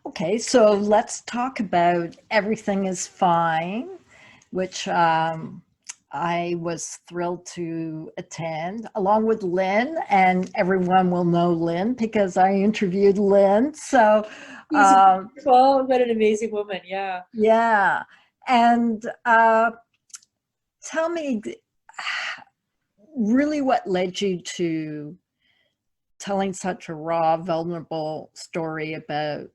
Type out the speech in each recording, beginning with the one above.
Okay, so let's talk about Everything is Fine, which I was thrilled to attend, along with Lynn, and everyone will know Lynn because I interviewed Lynn. So, She's um, wonderful. What an amazing woman. Yeah. yeah. And tell me really what led you to telling such a raw, vulnerable story about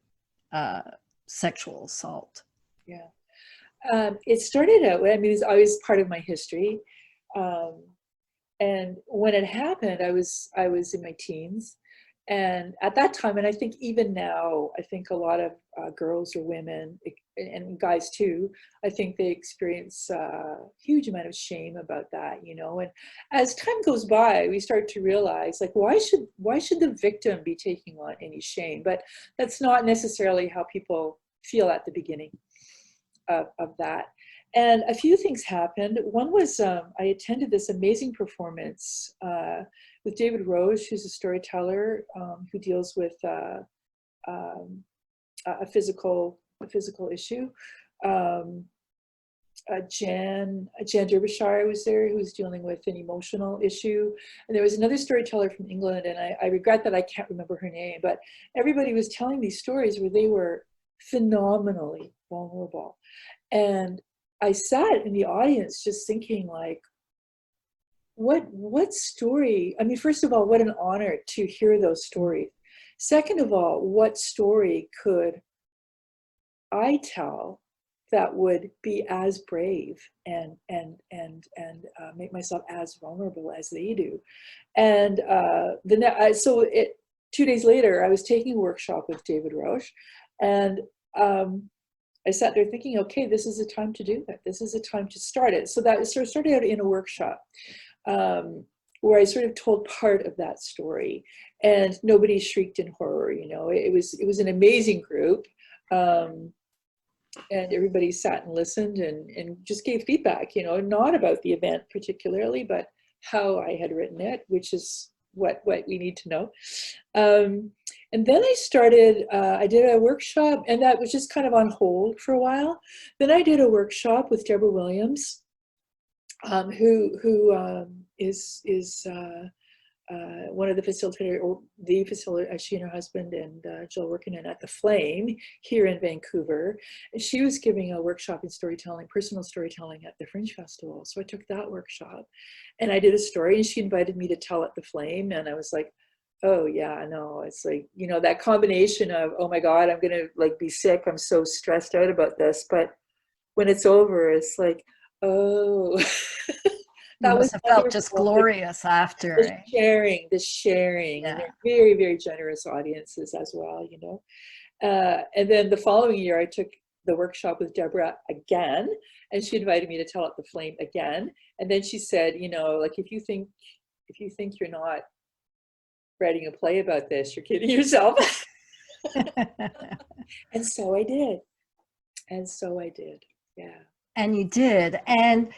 uh, sexual assault. Yeah. It started out, I mean, it's always part of my history. Um, and when it happened, I was in my teens. And at that time, and I think even now, I think a lot of girls or women and guys too, I think they experience a huge amount of shame about that, you know. And as time goes by, we start to realize, like, why should the victim be taking on any shame? But that's not necessarily how people feel at the beginning of that. And a few things happened. One was I attended this amazing performance with David Roche, who's a storyteller who deals with um, a physical issue. Um, Jan Derbyshire was there, who was dealing with an emotional issue. And there was another storyteller from England, and I regret that I can't remember her name, but everybody was telling these stories where they were phenomenally vulnerable. And I sat in the audience just thinking, like, what story? I mean, first of all, what an honor to hear those stories. Second of all, what story could I tell that would be as brave and make myself as vulnerable as they do? And so 2 days later, I was taking a workshop with David Roche, and I sat there thinking, okay, this is the time to do that. This is the time to start it. So that sort of started out in a workshop um, where I sort of told part of that story, and nobody shrieked in horror. You know, it was an amazing group, um, and everybody sat and listened and just gave feedback. You know, not about the event particularly, but how I had written it, which is what we need to know. Um, and then I did a workshop, and that was just kind of on hold for a while. Then I did a workshop with Deborah Williams, who is one of the facilitators, or the facilitator, she and her husband and Jill working in at the Flame here in Vancouver. And she was giving a workshop in storytelling, personal storytelling at the Fringe Festival. So I took that workshop and I did a story, and she invited me to tell at the Flame. And I was like, oh yeah, I know. It's like, you know, that combination of, oh my God, I'm gonna like be sick. I'm so stressed out about this. But when it's over, it's like, oh, You that was must have felt just wonderful. glorious after. The Eh? sharing, and Yeah. they're very, very generous audiences as well, you know. And then the following year, I took the workshop with Deborah again, and she invited me to tell at the Flame again. And then she said, you know, like, if you think you're not writing a play about this, you're kidding yourself. And so I did. And so I did. Yeah. And you did. And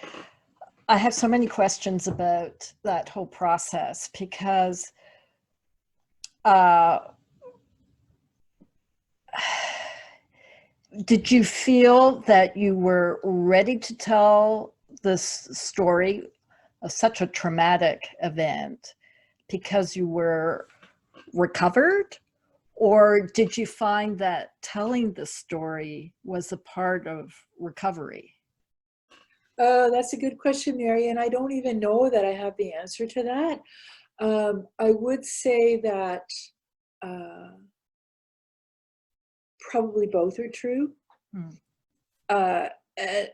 I have so many questions about that whole process because uh, did you feel that you were ready to tell this story of such a traumatic event because you were recovered? Or did you find that telling the story was a part of recovery? Oh, that's a good question, Mary. And I don't even know that I have the answer to that. I would say that uh, probably both are true. Hmm. Uh, uh,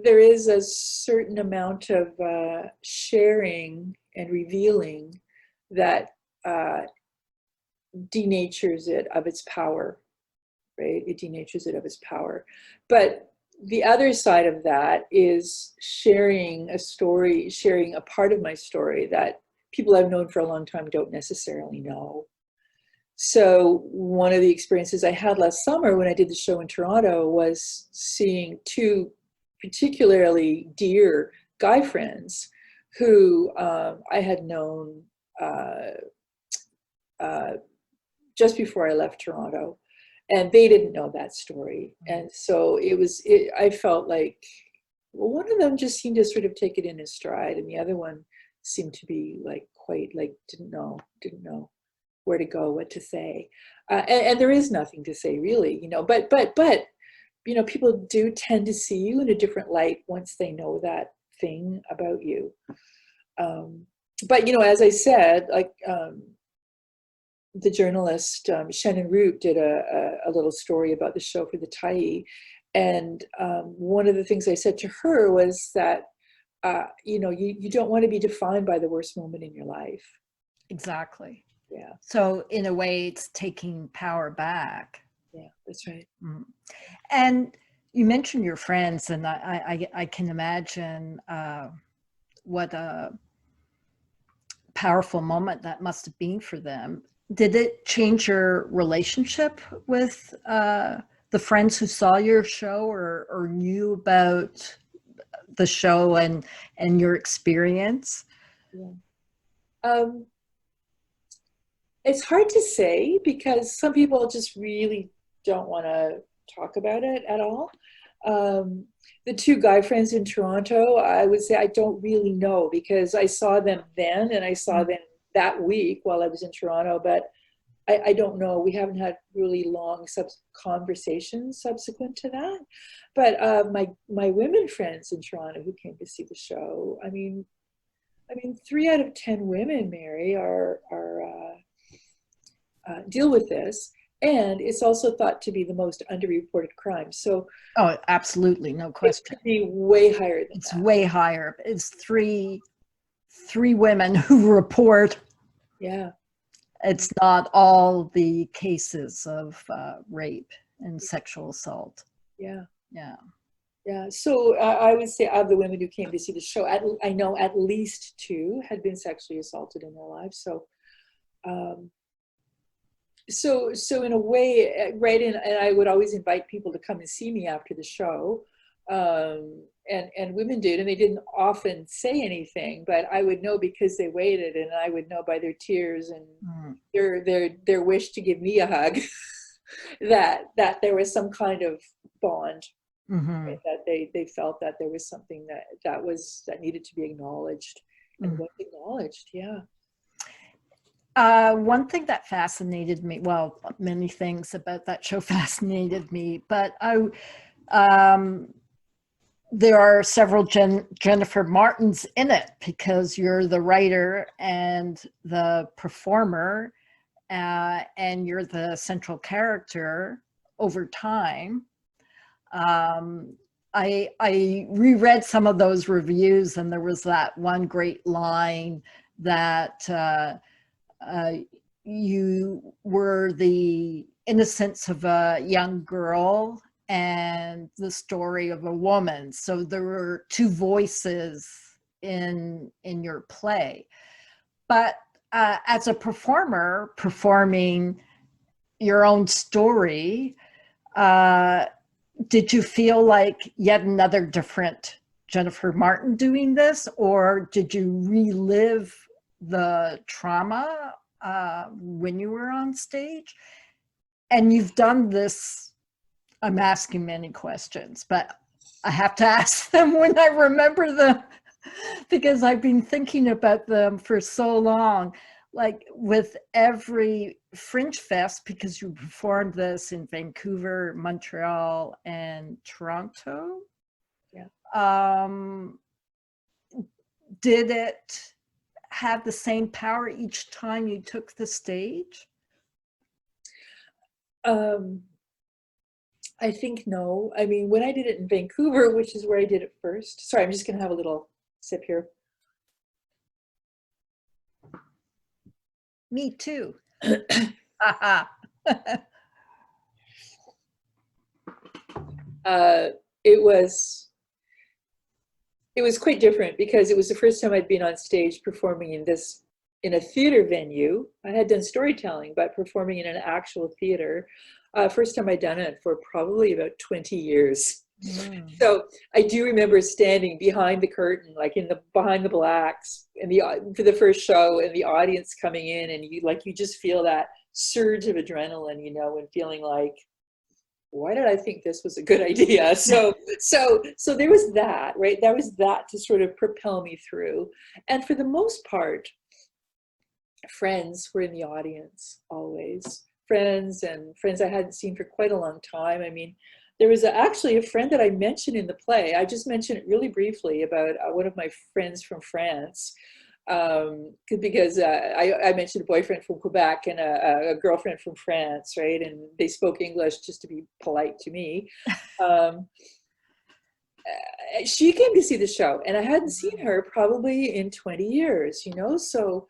there is a certain amount of sharing and revealing that uh, denatures it of its power, right? It denatures it of its power. But the other side of that is sharing a story, sharing a part of my story that people I've known for a long time don't necessarily know. So one of the experiences I had last summer when I did the show in Toronto was seeing two particularly dear guy friends who I had known uh, uh, just before I left Toronto. and they didn't know that story. And so I felt like, well, one of them just seemed to sort of take it in his stride, and the other one seemed to be like quite like didn't know where to go, what to say. And there is nothing to say really, but people do tend to see you in a different light once they know that thing about you. But as I said, like the journalist Shannon Root did a little story about the show for the Tyee, and one of the things I said to her was that you don't want to be defined by the worst moment in your life. Exactly. Yeah. So in a way, it's taking power back. Yeah, that's right. Mm. And you mentioned your friends, and I can imagine what a powerful moment that must have been for them. Did it change your relationship with the friends who saw your show or knew about the show and your experience? Yeah. It's hard to say because some people just really don't want to talk about it at all. The two guy friends in Toronto, I would say I don't really know because I saw them then and I saw them that week while I was in Toronto, but I don't know. We haven't had really long conversations subsequent to that. But my women friends in Toronto who came to see the show, I mean, 3 out of 10 women, Mary, are deal with this, and it's also thought to be the most underreported crime. So, oh, absolutely, no question. It could be way higher than it's that. Way higher. It's three women who report. Yeah, it's not all the cases of rape and sexual assault. Yeah. Yeah. So I would say of the women who came to see the show, I know at least 2 had been sexually assaulted in their lives. So. So in a way, right? And I would always invite people to come and see me after the show, and women did, and they didn't often say anything, but I would know because they waited, and I would know by their tears and their wish to give me a hug that there was some kind of bond, right? That they felt that there was something that needed to be acknowledged and was acknowledged. Yeah. One thing that fascinated me, well, many things about that show fascinated me, but there are several Jennifer Martins in it because you're the writer and the performer, and you're the central character over time. I reread some of those reviews, and there was that one great line that you were the innocence of a young girl and the story of a woman. So there were 2 voices in your play. But as a performer performing your own story, did you feel like yet another different Jennifer Martin doing this, or did you relive the trauma when you were on stage? And you've done this, I'm asking many questions, but I have to ask them when I remember them because I've been thinking about them for so long. Like with every Fringe Fest, because you performed this in Vancouver, Montreal, and Toronto. Yeah. Did it have the same power each time you took the stage? I think no. I mean, when I did it in Vancouver, which is where I did it first. Sorry, I'm just going to have a little sip here. Me too. It was quite different because it was the first time I'd been on stage performing in a theater venue. I had done storytelling, but performing in an actual theater. First time I'd done it for probably about 20 years. So I do remember standing behind the curtain, like behind the blacks, for the first show, and the audience coming in, and you just feel that surge of adrenaline, you know, and feeling like, why did I think this was a good idea? So there was that, right? That was that to sort of propel me through. And for the most part, friends were in the audience always. Friends and friends I hadn't seen for quite a long time. I mean, there was actually a friend that I mentioned in the play. I just mentioned it really briefly about one of my friends from France, because I mentioned a boyfriend from Quebec and a girlfriend from France, right? And they spoke English just to be polite to me. She came to see the show, and I hadn't seen her probably in 20 years, you know? So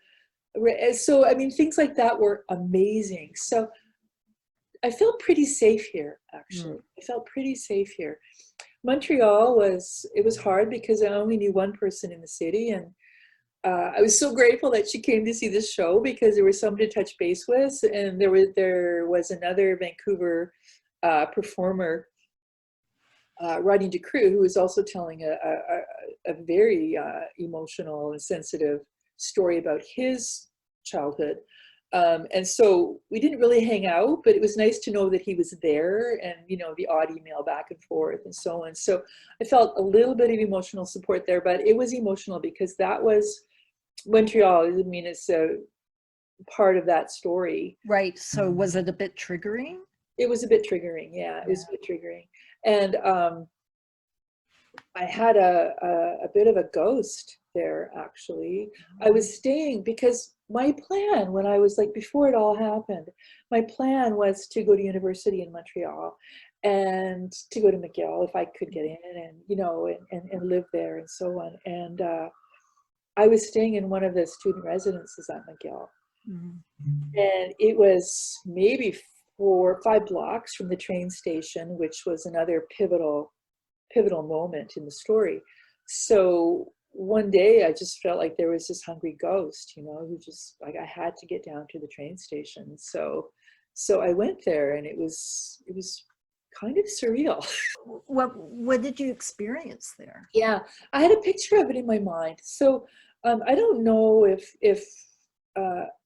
I mean, things like that were amazing. So I felt pretty safe here, actually. I felt pretty safe here. Montreal was hard because I only knew one person in the city, and I was so grateful that she came to see this show because there was somebody to touch base with, and there was another Vancouver performer, Rodney DeCrue, who was also telling a very emotional and sensitive story about his childhood. And so we didn't really hang out, but it was nice to know that he was there, and, you know, the odd email back and forth and so on. So I felt a little bit of emotional support there, but it was emotional because that was Montreal. I mean, it's a part of that story. Right. So was it a bit triggering? It was a bit triggering. Yeah, it was a bit triggering. And I had a bit of a ghost there, actually. I was staying because my plan when I was like, before it all happened, my plan was to go to university in Montreal and to go to McGill if I could get in, and, you know, and live there and so on. And I was staying in one of the student residences at McGill. And it was maybe 4 or 5 blocks from the train station, which was another pivotal moment in the story. So one day I just felt like there was this hungry ghost, you know, who just, like, I had to get down to the train station. So I went there, and it was kind of surreal. What did you experience there? Yeah, I had a picture of it in my mind. So I don't know if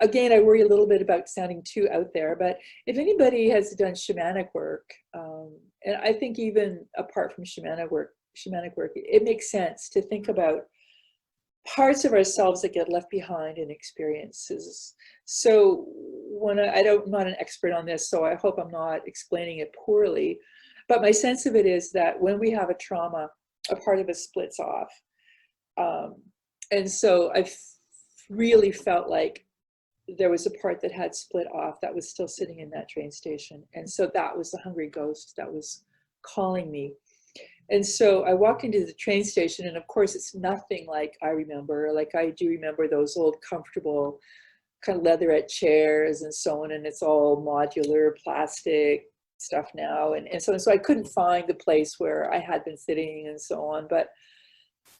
again, I worry a little bit about sounding too out there, but if anybody has done shamanic work, and I think even apart from shamanic work, it makes sense to think about parts of ourselves that get left behind in experiences. So when I'm not an expert on this, so I hope I'm not explaining it poorly, but my sense of it is that when we have a trauma, a part of us splits off. And so I really felt like there was a part that had split off that was still sitting in that train station. And so that was the hungry ghost that was calling me. And so I walked into the train station, and of course it's nothing like I remember. Like, I do remember those old comfortable kind of leatherette chairs and so on, and it's all modular plastic stuff now. And so I couldn't find the place where I had been sitting and so on, but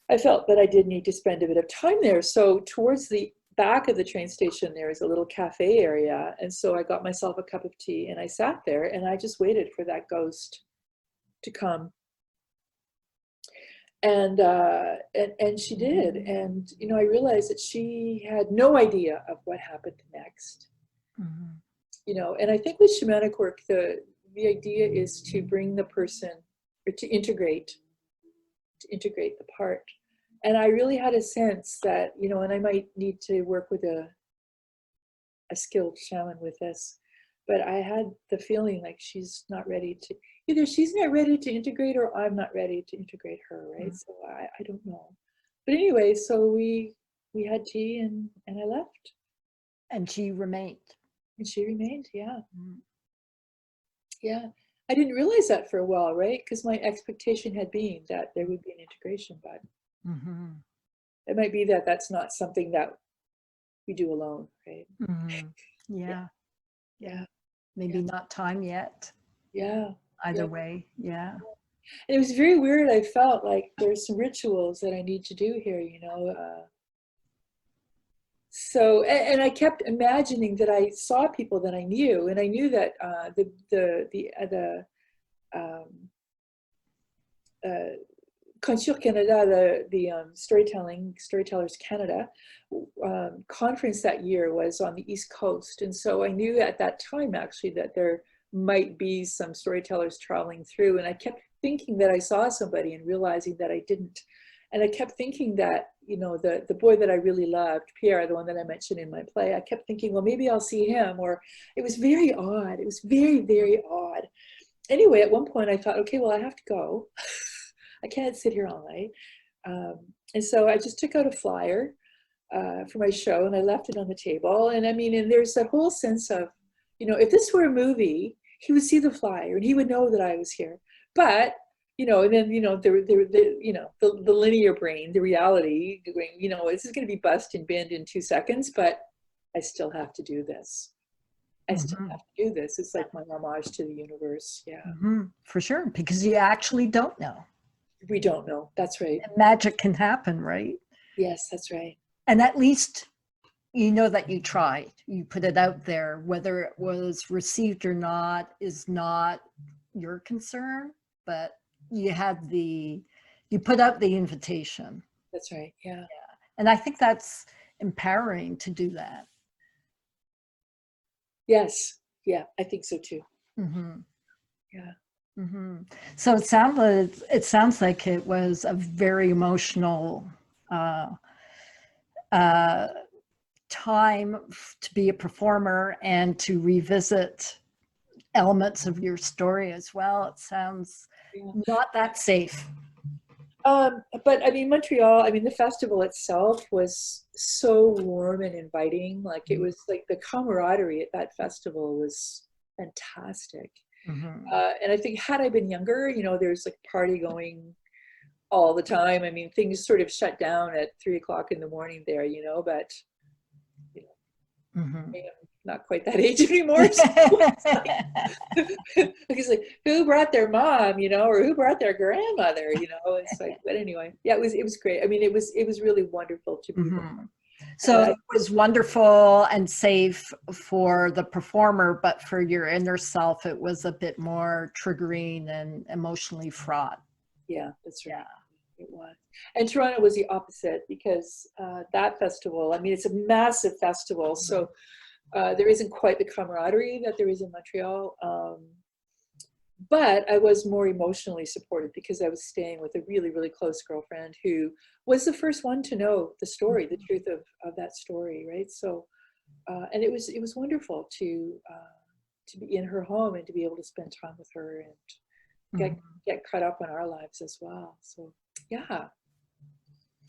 I felt that I did need to spend a bit of time there. So towards the back of the train station, there is a little cafe area. And so I got myself a cup of tea, and I sat there, and I just waited for that ghost to come. And she did. And, you know, I realized that she had no idea of what happened next. You know, and I think with shamanic work, the idea is to bring the person, or to integrate the part. And I really had a sense that, you know, and I might need to work with a skilled shaman with this, but I had the feeling like she's not ready to, either she's not ready to integrate, or I'm not ready to integrate her, right? So I don't know. But anyway, so we had tea, and I left. And she remained. And she remained, yeah. Yeah. I didn't realize that for a while, right? Because my expectation had been that there would be an integration, but it might be that that's not something that we do alone, right? Yeah. Yeah. Maybe not time yet. Yeah. Either way, yeah. And it was very weird. I felt like there's some rituals that I need to do here, you know. So, and I kept imagining that I saw people that I knew, and I knew that Consure Canada, the Storytellers Canada conference that year was on the East Coast. And so I knew at that time actually that there might be some storytellers traveling through. And I kept thinking that I saw somebody and realizing that I didn't. And I kept thinking that, you know, the boy that I really loved, Pierre, the one that I mentioned in my play, I kept thinking, well, maybe I'll see him. Or it was very odd. It was very, very odd. Anyway, at one point I thought, okay, well, I have to go. I can't sit here all night. And so I just took out a flyer for my show and I left it on the table. And I mean, and there's that whole sense of, you know, if this were a movie, he would see the flyer and he would know that I was here. But, you know, and then, you know, the linear brain, the reality, you know, this is going to be bust and binned in 2 seconds, but I still have to do this. I still have to do this. It's like my homage to the universe. Yeah. For sure. Because you actually don't know. We don't know. That's right. And magic can happen, right? Yes, that's right. And at least you know that you tried. You put it out there. Whether it was received or not is not your concern, but you put out the invitation. That's right. Yeah. And I think that's empowering to do that. Yes. Yeah, I think so too. Yeah. So it sounds like it was a very emotional time to be a performer and to revisit elements of your story as well. It sounds not that safe. But I mean, Montreal, I mean, the festival itself was so warm and inviting. Like it was like the camaraderie at that festival was fantastic. And I think had I been younger, you know, there's like party going all the time. I mean, things sort of shut down at 3 o'clock in the morning there, you know, but you know, I'm not quite that age anymore. So it's like, who brought their mom, you know, or who brought their grandmother, you know? It's like, but anyway, yeah, it was great. I mean, it was really wonderful to be there. So it was wonderful and safe for the performer, but for your inner self, it was a bit more triggering and emotionally fraught. Yeah, that's right. Yeah, it was. And Toronto was the opposite because that festival, I mean, it's a massive festival. So there isn't quite the camaraderie that there is in Montreal. But I was more emotionally supported because I was staying with a really, really close girlfriend who was the first one to know the story, the truth of that story, right? So, and it was wonderful to be in her home and to be able to spend time with her and get caught up on our lives as well. So, yeah.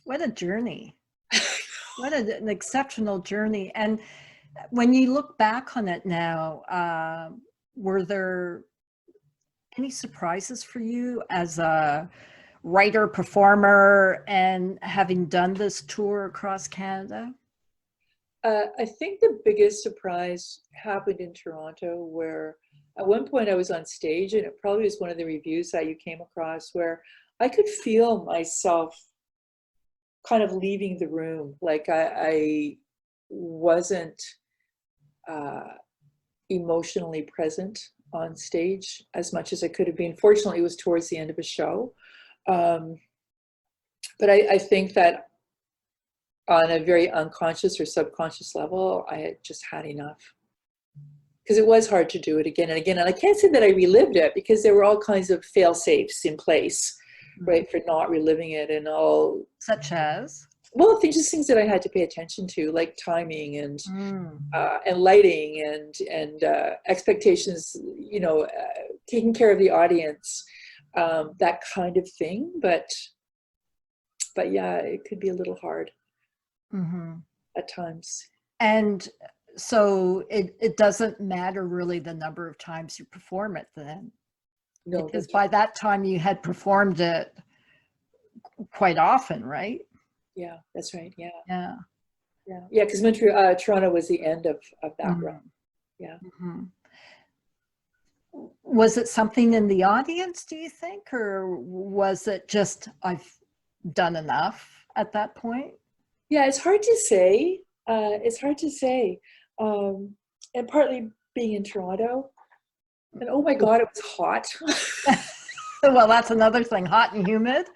What a journey. What an exceptional journey. And when you look back on it now, were there any surprises for you as a writer, performer, and having done this tour across Canada? I think the biggest surprise happened in Toronto, where at one point I was on stage, and it probably was one of the reviews that you came across, where I could feel myself kind of leaving the room. Like I wasn't emotionally present on stage as much as I could have been. Fortunately, it was towards the end of a show. But I think that on a very unconscious or subconscious level, I had just had enough. Because it was hard to do it again and again. And I can't say that I relived it because there were all kinds of fail-safes in place, right, for not reliving it and all. Such as? Well, just things that I had to pay attention to, like timing and lighting and expectations, you know, taking care of the audience, that kind of thing. But yeah, it could be a little hard at times. And so it doesn't matter really the number of times you perform it then? No. Because by that time you had performed it quite often, right? Yeah, that's right. Yeah. Yeah. Yeah. Yeah. Because Montreal, Toronto was the end of that run. Yeah. Was it something in the audience, do you think? Or was it just, I've done enough at that point? Yeah, it's hard to say. It's hard to say. And partly being in Toronto. And oh my God, it was hot. Well, that's another thing, hot and humid.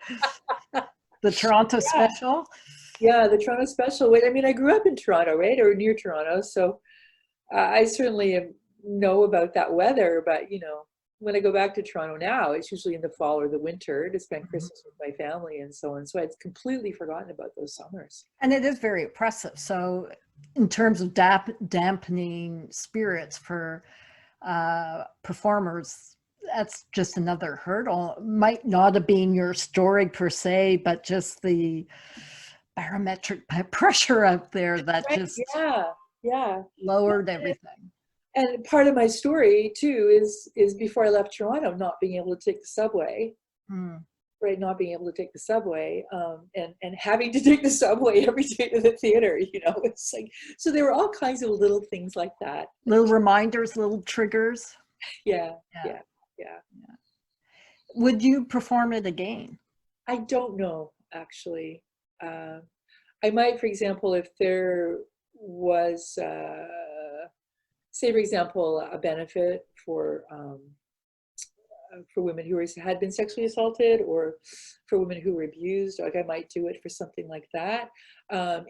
The Toronto Yeah, special. yeah, the Toronto special. I mean, I grew up in Toronto, right, or near Toronto, so I certainly know about that weather. But when I go back to Toronto now, it's usually in the fall or the winter to spend Mhm. Christmas with my family and so on. So I'd completely forgotten about those summers. And it is very oppressive. So, in terms of dampening spirits for performers, that's just another hurdle. Might not have been your story per se, but just the barometric pressure out there that Right? just Yeah, yeah. lowered everything. And part of my story too is before I left Toronto, not being able to take the subway, Hmm. right? Not being able to take the subway, and having to take the subway every day to the theater. It's like, so there were all kinds of little things like that. Little reminders, little triggers. Yeah, Yeah. yeah, yeah. Yeah. Would you perform it again? I don't know actually. I might, for example, if there was, say, for example, a benefit for women who had been sexually assaulted, or for women who were abused. Like, I might do it for something like that.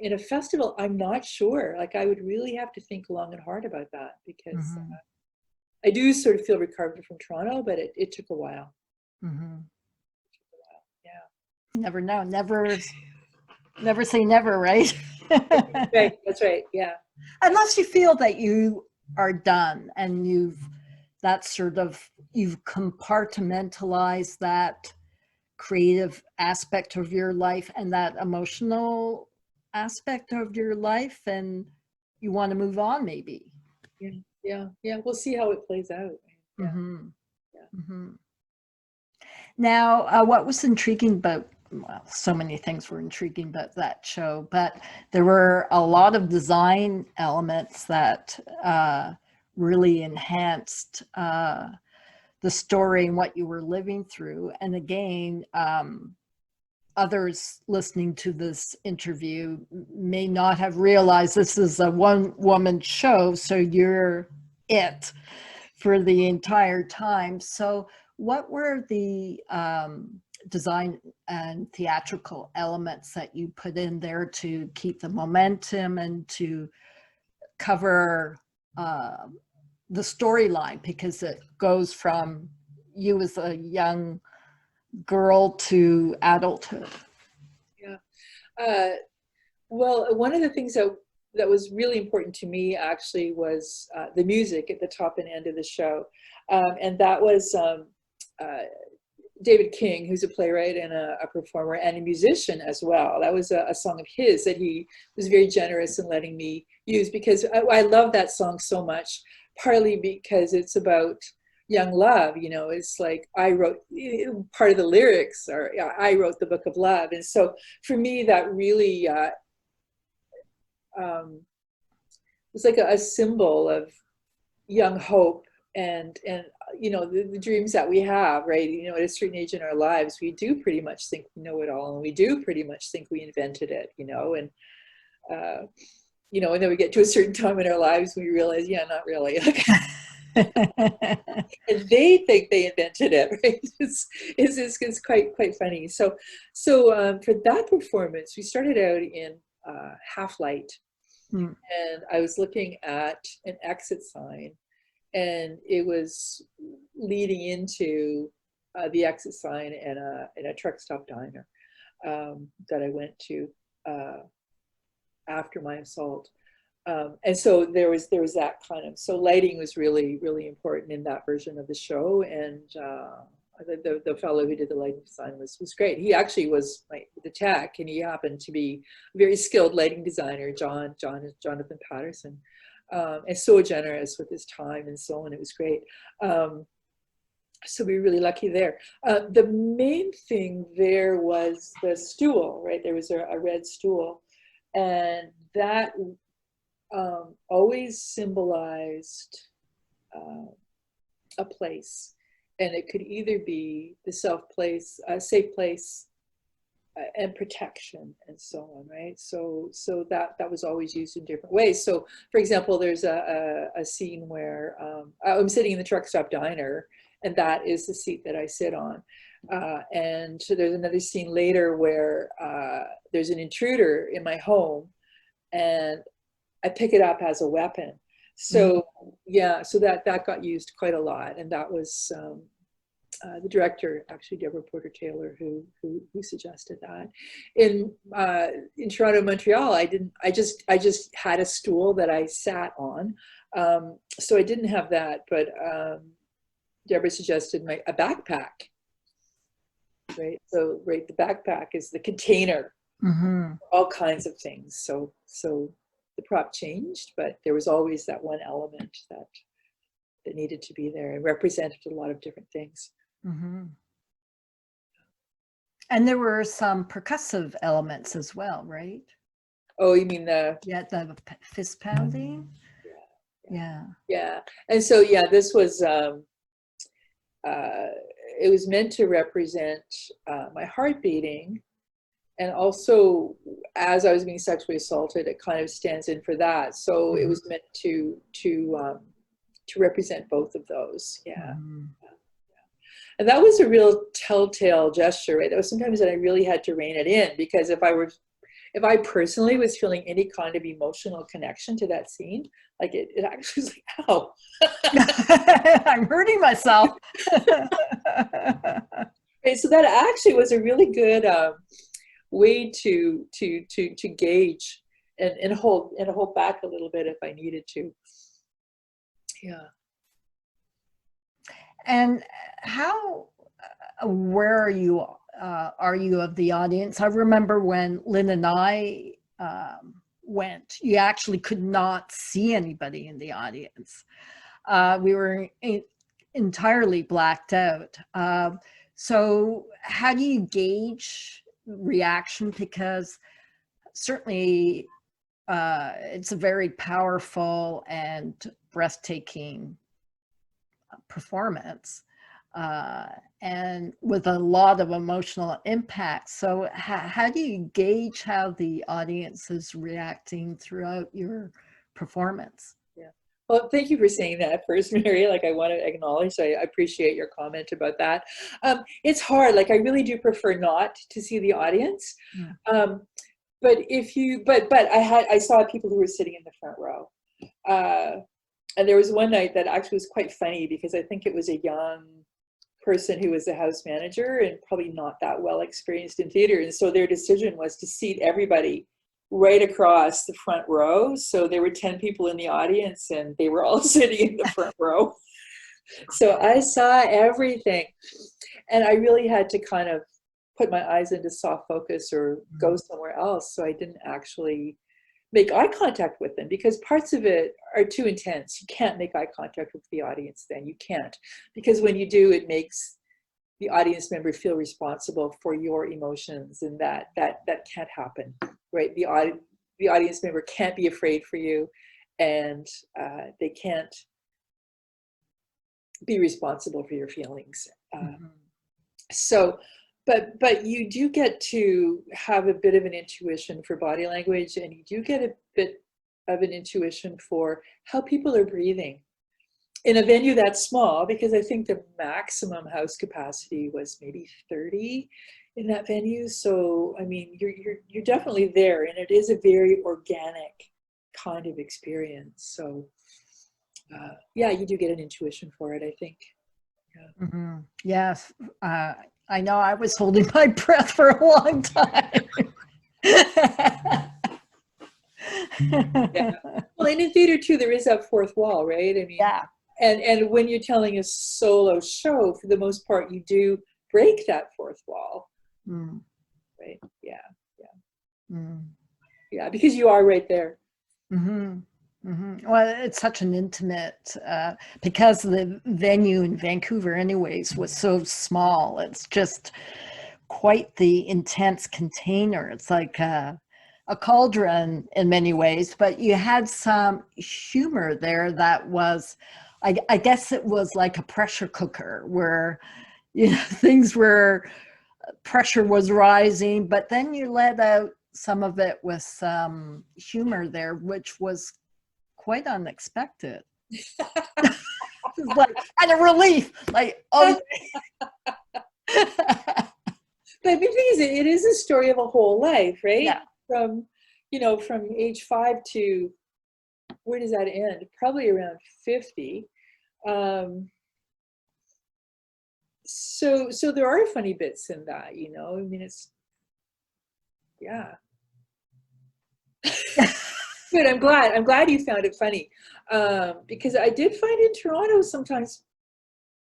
In a festival, I'm not sure. Like, I would really have to think long and hard about that, because Hmm. I do sort of feel recovered from Toronto, but it took a while. Hmm. Yeah. Never know. Never say never, right? Right. That's right. Yeah. Unless you feel that you are done and you've compartmentalized that creative aspect of your life and that emotional aspect of your life, and you want to move on maybe. Yeah. Yeah. Yeah. We'll see how it plays out. Yeah. Hmm. Yeah. Hmm. Now, what was intriguing about, well, so many things were intriguing about that show, but there were a lot of design elements that really enhanced the story and what you were living through. And again, others listening to this interview may not have realized this is a one-woman show, so you're it for the entire time. So what were the design and theatrical elements that you put in there to keep the momentum and to cover uh, the storyline? Because it goes from you as a young girl to adulthood. Yeah. Uh, well, one of the things that was really important to me actually was the music at the top and end of the show, and that was uh, David King, who's a playwright and a performer and a musician as well. That was a song of his that he was very generous in letting me use, because I love that song so much, partly because it's about young love. It's like, I wrote part of the lyrics, or I wrote the book of love. And so for me, that really was like a symbol of young hope, and the dreams that we have, right? At a certain age in our lives, we do pretty much think we know it all, and we do pretty much think we invented it, and uh, and then we get to a certain time in our lives, we realize, yeah, not really. And they think they invented it, right? It's quite funny. So for that performance, we started out in half light, Hmm. and I was looking at an exit sign, and it was leading into the exit sign in a truck stop diner that I went to after my assault. And so there was that kind of, so lighting was really, really important in that version of the show. And the fellow who did the lighting design was great. He actually was the tech, and he happened to be a very skilled lighting designer, Jonathan Patterson, and so generous with his time and so on. It was great. So we were really lucky there. The main thing there was the stool, right? There was a red stool, and that always symbolized a place, and it could either be the safe place, and protection, and so on, right? So that was always used in different ways. So, for example, there's a scene where I'm sitting in the truck stop diner, and that is the seat that I sit on. And so there's another scene later where there's an intruder in my home, and I pick it up as a weapon. So yeah, so that got used quite a lot, and that was the director, actually Deborah Porter Taylor, who suggested that. In Toronto, Montreal, I just had a stool that I sat on, so I didn't have that. But Deborah suggested a backpack, right? So right, the backpack is the container for all kinds of things. So the prop changed, but there was always that one element that needed to be there and represented a lot of different things. And there were some percussive elements as well, right? Oh, you mean the fist pounding? Yeah. And so yeah, this was it was meant to represent my heart beating, and also as I was being sexually assaulted, it kind of stands in for that. So it was meant to represent both of those. And that was a real telltale gesture, right? That was sometimes that I really had to rein it in, because if I personally was feeling any kind of emotional connection to that scene, like it actually was like, ow. I'm hurting myself. Right, so that actually was a really good way to gauge and hold back a little bit if I needed to. Yeah. And how aware are you of the audience? I remember when Lynn and I went, you actually could not see anybody in the audience. We were entirely blacked out. So how do you gauge reaction? Because certainly it's a very powerful and breathtaking performance, and with a lot of emotional impact. So how do you gauge how the audience is reacting throughout your performance? Yeah. Well, thank you for saying that first, Mary. Like, I want to acknowledge, I appreciate your comment about that. It's hard. Like, I really do prefer not to see the audience. But I saw people who were sitting in the front row. And there was one night that actually was quite funny, because I think it was a young person who was the house manager and probably not that well experienced in theater. And so their decision was to seat everybody right across the front row. So there were 10 people in the audience, and they were all sitting in the front row. So I saw everything. And I really had to kind of put my eyes into soft focus or go somewhere else. So I didn't actually make eye contact with them, because parts of it are too intense. You can't make eye contact with the audience then. You can't. Because when you do, it makes the audience member feel responsible for your emotions, and that can't happen, right? The audience member can't be afraid for you, and they can't be responsible for your feelings. So, but you do get to have a bit of an intuition for body language, and you do get a bit of an intuition for how people are breathing in a venue that's small, because I think the maximum house capacity was maybe 30 in that venue. So I mean, you're definitely there, and it is a very organic kind of experience. So yeah, you do get an intuition for it, I think. Yeah. Yes. I know I was holding my breath for a long time. Yeah. Well, and in theater too, there is that fourth wall, right? I mean, yeah. And when you're telling a solo show, for the most part, you do break that fourth wall, right? Yeah, because you are right there. Well, it's such an intimate, because the venue in Vancouver anyways was so small. It's just quite the intense container. It's like a cauldron in many ways, but you had some humor there that was, I guess it was like a pressure cooker where, things were, pressure was rising, but then you let out some of it with some humor there, which was quite unexpected. It's like, and a relief, like, oh. But the thing is, it is a story of a whole life, right? Yeah. From, from age 5 to, where does that end? Probably around 50. So there are funny bits in that, I mean, it's, yeah. Good. I'm glad you found it funny. Because I did find in Toronto sometimes,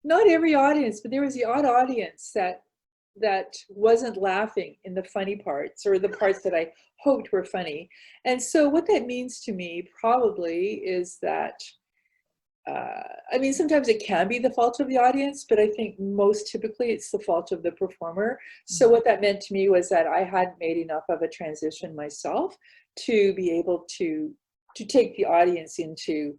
not every audience, but there was the odd audience that wasn't laughing in the funny parts, or the parts that I hoped were funny. And so what that means to me probably is that, I mean, sometimes it can be the fault of the audience, but I think most typically it's the fault of the performer. So what that meant to me was that I hadn't made enough of a transition myself to be able to take the audience into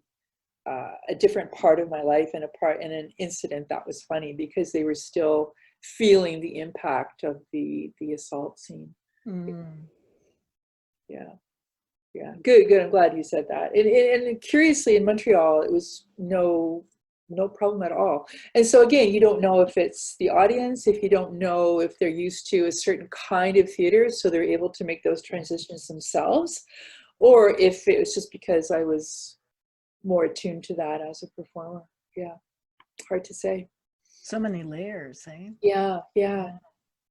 a different part of my life, and an incident that was funny, because they were still feeling the impact of the assault scene. Yeah, good. I'm glad you said that. And curiously, in Montreal, it was no problem at all. And so again, you don't know if it's the audience, if you don't know if they're used to a certain kind of theater, so they're able to make those transitions themselves, or if it was just because I was more attuned to that as a performer. Yeah, hard to say. So many layers, eh? Yeah.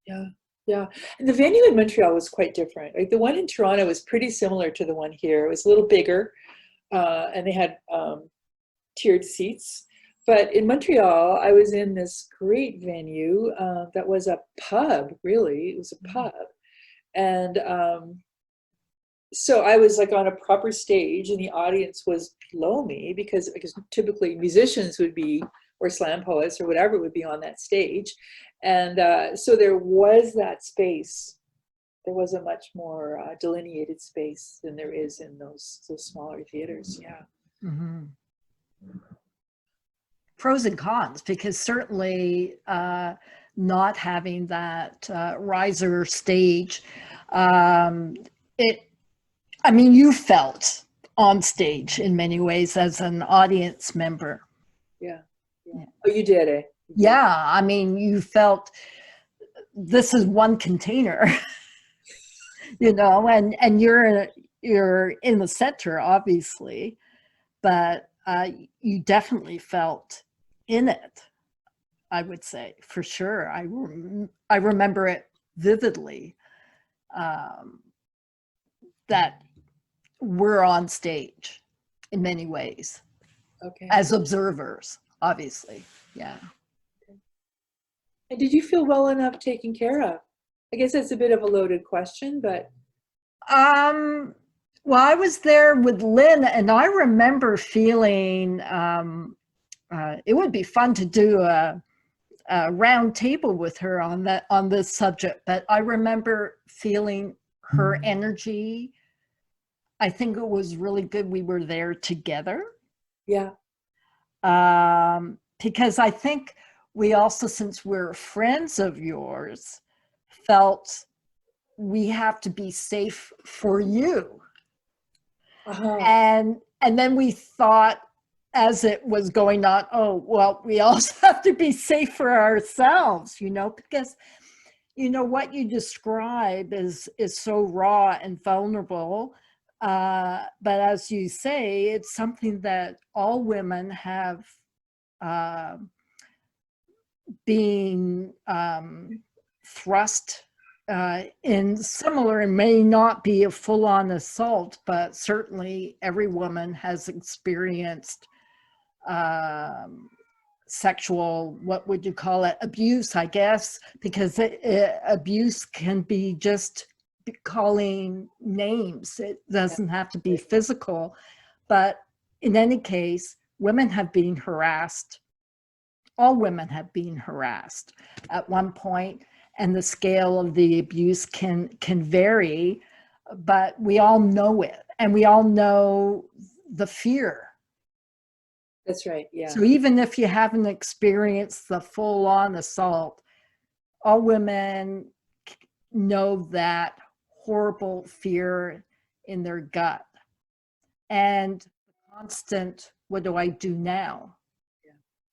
And the venue in Montreal was quite different. Like, the one in Toronto was pretty similar to the one here. It was a little bigger, and they had tiered seats. But in Montreal, I was in this great venue that was a pub, really. It was a pub. And so I was like on a proper stage, and the audience was below me, because typically musicians would be, or slam poets or whatever, would be on that stage. And so there was that space. There was a much more delineated space than there is in those smaller theaters. Yeah. Mm-hmm. Pros and cons, because certainly not having that riser stage, you felt on stage in many ways as an audience member. Yeah. Oh, you did, eh? Yeah, I mean, you felt this is one container, and you're in the center, obviously, but you definitely felt in it, I would say, for sure. I remember it vividly, that we're on stage in many ways. Okay. As observers, obviously. Yeah. And did you feel well enough taken care of? I guess that's a bit of a loaded question, but. Well, I was there with Lynn, and I remember feeling it would be fun to do a round table with her on this subject, but I remember feeling her energy. I think it was really good we were there together. Yeah. Because I think we also, since we're friends of yours, felt we have to be safe for you. Uh-huh. And then we thought, as it was going on, oh, well, we also have to be safe for ourselves, because, what you describe is so raw and vulnerable. But as you say, it's something that all women have been thrust in similar, and may not be a full-on assault, but certainly every woman has experienced sexual, what would you call it, abuse, I guess, because abuse can be just calling names. It doesn't have to be physical, but in any case, women have been harassed. All women have been harassed at one point, and the scale of the abuse can vary, but we all know it, and we all know the fear. That's right, yeah. So even if you haven't experienced the full-on assault, all women know that horrible fear in their gut. And constant, what do I do now?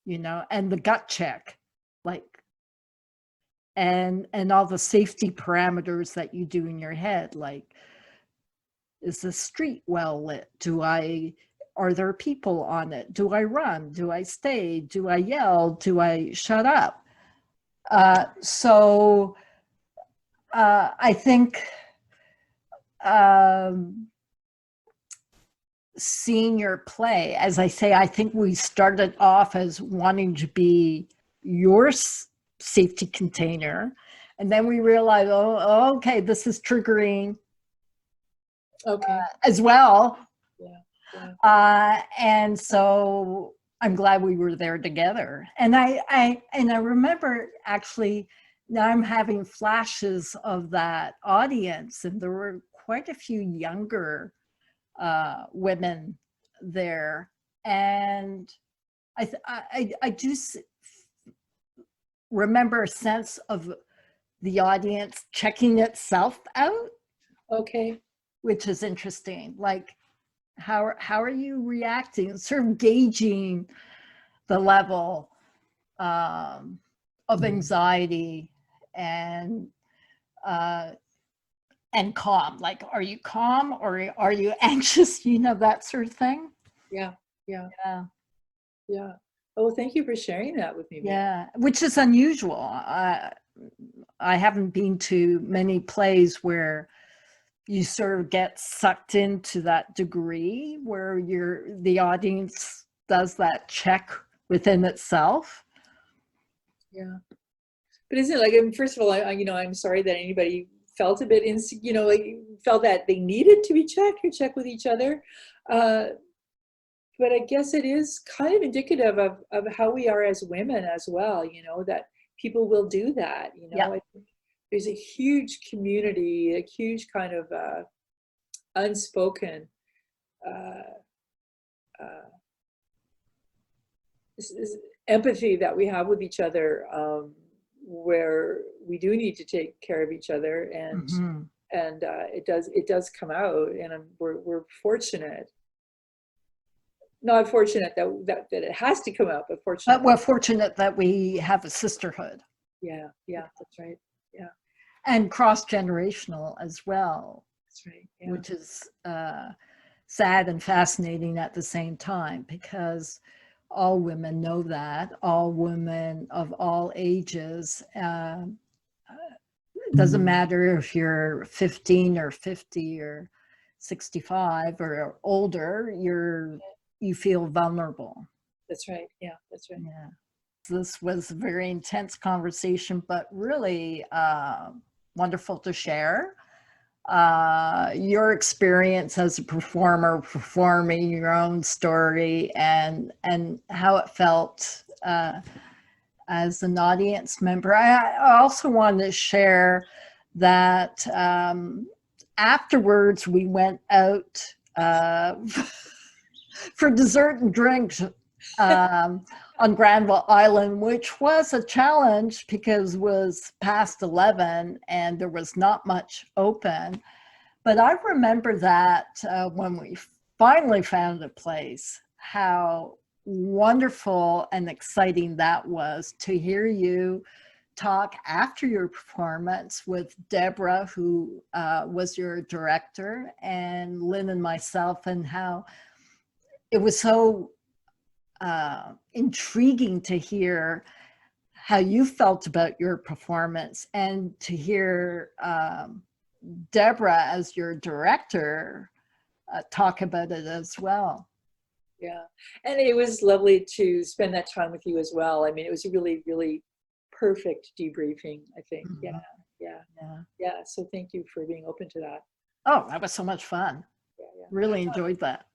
you know, and the gut check, like, and all the safety parameters that you do in your head, like, is the street well lit? Are there people on it? Do I run? Do I stay? Do I yell? Do I shut up? So I think seeing your play, as I say, I think we started off as wanting to be your safety container. And then we realized, oh, okay, this is triggering as well. And so I'm glad we were there together. And I remember, actually, now I'm having flashes of that audience, and there were quite a few younger women there. And I do remember a sense of the audience checking itself out. Okay. Which is interesting. Like, how are you reacting? Sort of gauging the level of anxiety and calm. Like, are you calm or are you anxious? You know, that sort of thing. Yeah. Oh, thank you for sharing that with me. Yeah, which is unusual. I haven't been to many plays where you sort of get sucked into that degree where the audience does that check within itself. Yeah, but isn't it like, I mean, first of all, I'm sorry that anybody felt a bit like felt that they needed to be checked or check with each other. But I guess it is kind of indicative of how we are as women as well, that people will do that, Yeah. I think there's a huge community, a huge kind of unspoken empathy that we have with each other, where we do need to take care of each other, and it does come out, and we're fortunate. Not fortunate that it has to come out, but fortunate. But we're fortunate that we have a sisterhood. Yeah, that's right. Yeah. And cross-generational as well. That's right. Yeah. Which is sad and fascinating at the same time, because all women know that, all women of all ages, it doesn't matter if you're 15 or 50 or 65 or older, you feel vulnerable. That's right. Yeah, that's right. Yeah. This was a very intense conversation, but really wonderful to share. Your experience as a performer, performing your own story, and how it felt as an audience member. I also wanted to share that afterwards we went out for dessert and drinks on Granville Island, which was a challenge because it was past 11 and there was not much open. But I remember that when we finally found a place, how wonderful and exciting that was to hear you talk after your performance with Deborah, who was your director, and Lynn and myself, and how it was so intriguing to hear how you felt about your performance, and to hear Deborah as your director talk about it as well. Yeah, and it was lovely to spend that time with you as well. I mean, it was a really, really perfect debriefing, I think. Yeah. So thank you for being open to that. Oh, that was so much fun. Yeah. Really enjoyed that.